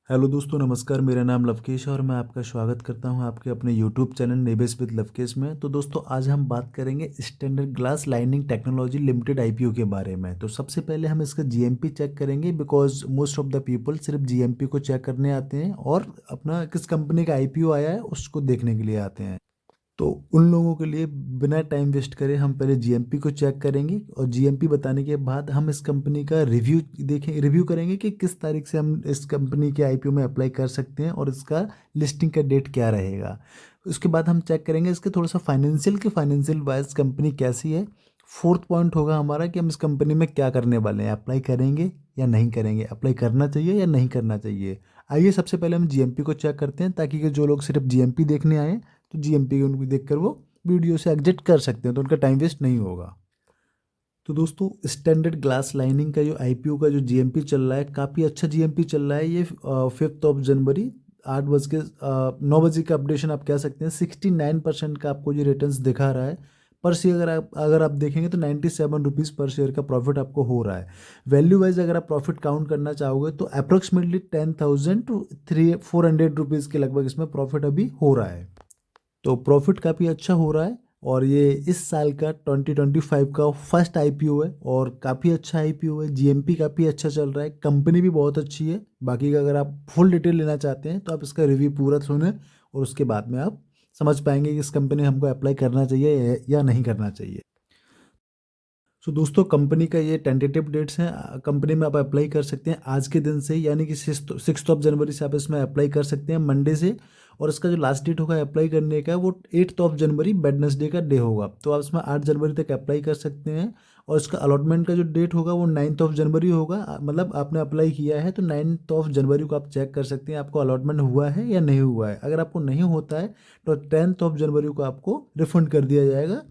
Hello दोस्तों, नमस्कार। मेरा नाम लवकेश है और मैं आपका स्वागत करता हूं आपके अपने यूट्यूब चैनल निवेश विद लवकेश में। तो दोस्तों, आज हम बात करेंगे standard glass lining technology limited IPO के बारे में। तो सबसे पहले हम इसका जीएमपी चेक करेंगे, because most of the people सिर्फ जीएमपी को चेक करने आते हैं और अपना किस कंपनी का आईपीओ आया है उसको देखने के लिए आते हैं। तो उन लोगों के लिए बिना टाइम वेस्ट करे हम पहले जीएमपी को चेक करेंगे और जीएमपी बताने के बाद हम इस कंपनी का रिव्यू करेंगे कि किस तारीख से हम इस कंपनी के आईपीओ में अप्लाई कर सकते हैं और इसका लिस्टिंग का डेट क्या रहेगा। उसके बाद हम चेक करेंगे इसके थोड़ा सा फाइनेंशियल वाइज कंपनी कैसी है। फोर्थ पॉइंट होगा हमारा कि हम इस कंपनी में क्या करने वाले हैं, अप्लाई करेंगे या नहीं करेंगे, अप्लाई करना चाहिए या नहीं करना चाहिए। आइए सबसे पहले हम जीएमपी को चेक करते हैं, ताकि कि जो लोग सिर्फ जीएमपी देखने आए तो जीएमपी उनको देखकर वो वीडियो से एग्जिट कर सकते हैं, तो उनका टाइम वेस्ट नहीं होगा। तो दोस्तों, स्टैंडर्ड ग्लास लाइनिंग का जो आईपीओ का जो जीएमपी चल रहा है, काफ़ी अच्छा जीएमपी चल रहा है। ये 5 जनवरी 8 बज के 9 बजे का अपडेशन आप कह सकते हैं। 69% का आपको ये रिटर्न्स दिखा रहा है। पर शेयर अगर आप देखेंगे तो 97 रुपीज़ पर शेयर का प्रॉफिट आपको हो रहा है। वैल्यू वाइज अगर आप प्रॉफिट काउंट करना चाहोगे तो अप्रोक्सीमेटली 10,000 टू 400 रुपीज़ के लगभग इसमें प्रॉफिट अभी हो रहा है। तो प्रॉफिट काफ़ी अच्छा हो रहा है और ये इस साल का 2025 का फर्स्ट आईपीओ है और काफ़ी अच्छा आईपीओ है। जीएमपी काफ़ी अच्छा चल रहा है, कंपनी भी बहुत अच्छी है। बाकी का अगर आप फुल डिटेल लेना चाहते हैं तो आप इसका रिव्यू पूरा सुने और उसके बाद में आप समझ पाएंगे कि इस कंपनी हमको अप्लाई करना चाहिए या नहीं करना चाहिए। सो दोस्तों, कंपनी का ये टेंटेटिव डेट्स हैं। कंपनी में आप अप्लाई कर सकते हैं आज के दिन से, यानी कि 6 जनवरी से आप इसमें अप्लाई कर सकते हैं, मंडे से। और इसका जो लास्ट डेट होगा अप्लाई करने का वो 8 जनवरी वेडनेसडे का डे होगा। तो आप इसमें 8 जनवरी तक अप्लाई कर सकते हैं। और इसका अलॉटमेंट का जो डेट होगा वो 9 जनवरी होगा। मतलब आपने अप्लाई किया है तो 9 जनवरी को आप चेक कर सकते हैं आपको अलॉटमेंट हुआ है या नहीं हुआ है। अगर आपको नहीं होता है तो 10 जनवरी को आपको रिफंड कर दिया जाएगा।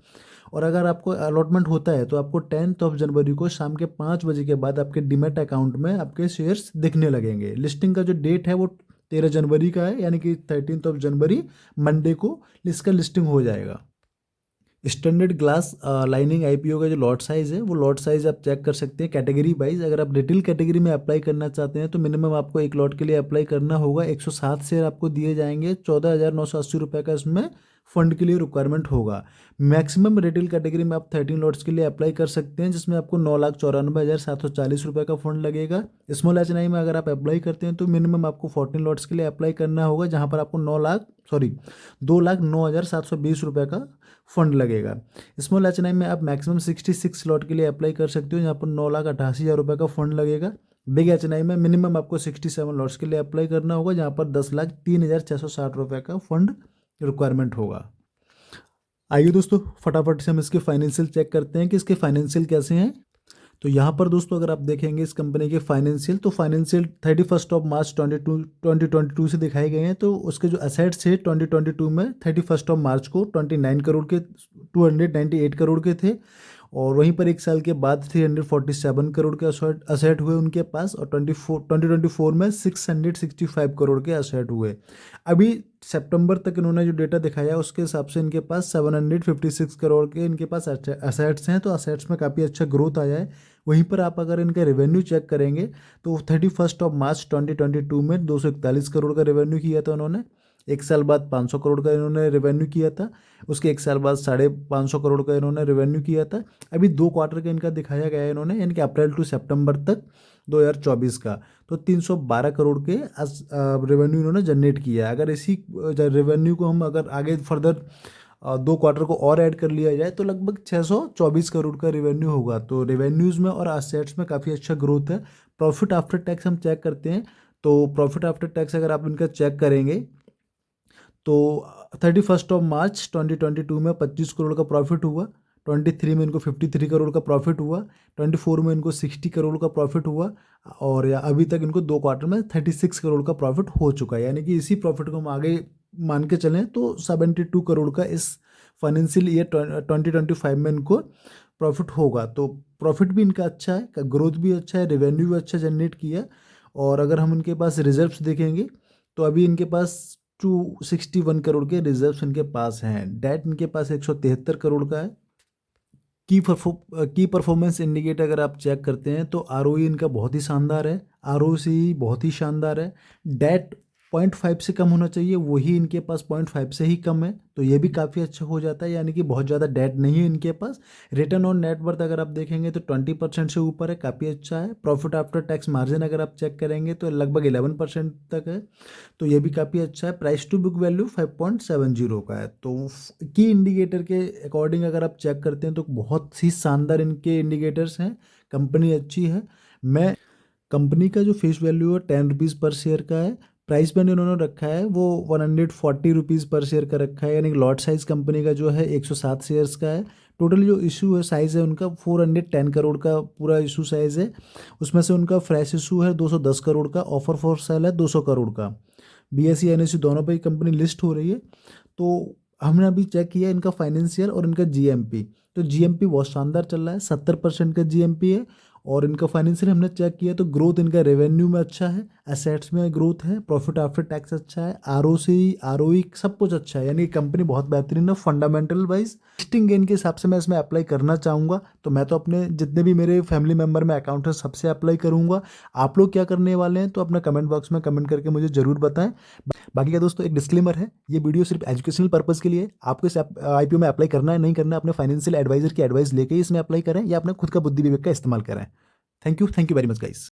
और अगर आपको अलॉटमेंट होता है तो आपको 10 जनवरी को शाम के 5 बजे के बाद आपके डीमैट अकाउंट में आपके शेयर्स दिखने लगेंगे। लिस्टिंग का जो डेट है वो 13 जनवरी का है, यानी कि 13 जनवरी मंडे को इसका लिस्टिंग हो जाएगा। स्टैंडर्ड ग्लास लाइनिंग आईपीओ का जो लॉट साइज़ है वो लॉट साइज़ आप चेक कर सकते हैं कैटेगरी वाइज। अगर आप रिटेल कैटेगरी में अप्लाई करना चाहते हैं तो मिनिमम आपको एक लॉट के लिए अप्लाई करना होगा। 107 शेयर आपको दिए जाएंगे। 14,980 रुपये का इसमें फंड के लिए रिक्वायरमेंट होगा। मैक्सिमम रिटेल कैटेगरी में आप 13 लॉट्स के लिए अप्लाई कर सकते हैं, जिसमें आपको 9,94,740 रुपये का फंड लगेगा। स्मॉल एचएनआई में अगर आप अप्लाई करते हैं तो मिनिमम आपको 14 लॉट्स के लिए अप्लाई करना होगा, जहाँ पर आपको 2,09,720 रुपये का फंड लगेगा। स्मॉल एचएनआई में आप मैक्सिमम 66 लॉट के लिए अप्लाई कर सकते हो, जहाँ पर 9,88,000 रुपये का फंड लगेगा। बिग एचएनआई में मिनिमम आपको 67 लॉट्स के लिए अप्लाई करना होगा, जहाँ पर 10,03,660 रुपये का फंड रिक्वायरमेंट होगा। आइए दोस्तों, फटाफट से हम इसके फाइनेंशियल चेक करते हैं कि इसके फाइनेंशियल कैसे हैं। तो यहाँ पर दोस्तों अगर आप देखेंगे इस कंपनी के फाइनेंशियल, तो फाइनेंशियल 31 मार्च 2022 से दिखाए गए हैं। तो उसके जो असेट्स थे 2022 में 31 मार्च को 298 करोड़ के थे। और वहीं पर एक साल के बाद 347 करोड़ के असेट हुए उनके पास। और 2024 में 665 करोड़ के असेट हुए। अभी सितंबर तक इन्होंने जो डेटा दिखाया उसके हिसाब से इनके पास 756 करोड़ के इनके पास असेट्स हैं। तो असेट्स में काफ़ी अच्छा ग्रोथ आया है। वहीं पर आप अगर इनका रेवेन्यू चेक करेंगे तो 31 मार्च 2022 में 241 करोड़ का रेवेन्यू किया था उन्होंने। एक साल बाद 500 करोड़ का इन्होंने रेवेन्यू किया था। उसके एक साल बाद 550 करोड़ का इन्होंने रेवेन्यू किया था। अभी 2 क्वार्टर का इनका दिखाया गया है इन्होंने, यानी कि अप्रैल टू सितंबर तक 2024 का। तो 312 करोड़ के रेवेन्यू इन्होंने जनरेट किया है। अगर इसी रेवेन्यू को हम अगर आगे फर्दर 2 क्वार्टर को और ऐड कर लिया जाए तो लगभग 624 करोड़ का रेवेन्यू होगा। तो रेवेन्यूज़ में और असेट्स में काफ़ी अच्छा ग्रोथ है। प्रॉफिट आफ्टर टैक्स हम चेक करते हैं। तो प्रॉफिट आफ्टर टैक्स अगर आप इनका चेक करेंगे तो 31 मार्च 2022 में 25 करोड़ का प्रॉफिट हुआ। 23 में इनको 53 करोड़ का प्रॉफिट हुआ। 24 में इनको 60 करोड़ का प्रॉफिट हुआ। और अभी तक इनको 2 क्वार्टर में 36 करोड़ का प्रॉफिट हो चुका है। यानी कि इसी प्रॉफिट को हम आगे मान के चलें तो 72 करोड़ का इस फाइनेंशियल ईयर 2025 में इनको प्रॉफिट होगा। तो प्रॉफिट भी इनका अच्छा है, ग्रोथ भी अच्छा है, रेवेन्यू भी अच्छा जनरेट किया। और अगर हम इनके पास रिजर्व्स देखेंगे तो अभी इनके पास 261 करोड़ के रिजर्व्स इनके पास हैं। डेट इनके पास 173 करोड़ का है। की परफॉर्मेंस इंडिकेटर अगर आप चेक करते हैं तो आरओई इनका बहुत ही शानदार है। आरओसी बहुत ही शानदार है। डेट 0.5 से कम होना चाहिए, वही इनके पास 0.5 से ही कम है, तो ये भी काफ़ी अच्छा हो जाता है, यानी कि बहुत ज़्यादा डेट नहीं है इनके पास। रिटर्न ऑन नेटवर्थ अगर आप देखेंगे तो 20% से ऊपर है, काफ़ी अच्छा है। प्रॉफिट आफ्टर टैक्स मार्जिन अगर आप चेक करेंगे तो लगभग 11% तक है, तो ये भी काफ़ी अच्छा है। प्राइस टू बुक वैल्यू 5.70 का है। तो की इंडिकेटर के अकॉर्डिंग अगर आप चेक करते हैं तो बहुत ही शानदार इनके इंडिकेटर्स हैं, कंपनी अच्छी है। मैं कंपनी का जो फेस वैल्यू है 10 रुपीज़ पर शेयर का है। प्राइस बैंड इन्होंने रखा है वो 140 रुपीज़ पर शेयर का रखा है, यानी लॉट साइज कंपनी का जो है 107 शेयर्स का है। टोटल जो इशू है साइज़ है उनका 410 करोड़ का पूरा इशू साइज़ है। उसमें से उनका फ्रेश इशू है 210 करोड़ का, ऑफर फॉर सेल है 200 करोड़ का। बीएसई एनएसई दोनों पे ही कंपनी लिस्ट हो रही है। तो हमने अभी चेक किया इनका फाइनेंशियल और इनका जीएमपी, तो जीएमपी बहुत शानदार चल रहा है, 70% का जीएमपी है। और इनका फाइनेंशियल हमने चेक किया तो ग्रोथ इनका रेवेन्यू में अच्छा है, एसेट्स में ग्रोथ है, प्रॉफिट आफ्टर टैक्स अच्छा है, आरओसी आरओई सब कुछ अच्छा है, यानी कंपनी बहुत बेहतरीन है फंडामेंटल वाइज। लिस्टिंग गेन के हिसाब से मैं इसमें अप्लाई करना चाहूँगा, तो मैं तो अपने जितने भी मेरे फैमिली मेम्बर में अकाउंट है सबसे अप्लाई करूँगा। आप लोग क्या करने वाले हैं तो अपना कमेंट बॉक्स में कमेंट करके मुझे ज़रूर बताएं। बाकी का दोस्तों एक डिस्क्लेमर है, ये वीडियो सिर्फ एजुकेशनल पर्पज़ के लिए है। आपको इस आईपीओ में अप्लाई करना है नहीं करना है, अपने फाइनेंशियल एडवाइजर की एडवाइस लेके ही इसमें अप्लाई करें या अपना खुद का बुद्धि विवेक का इस्तेमाल करें। Thank you very much guys.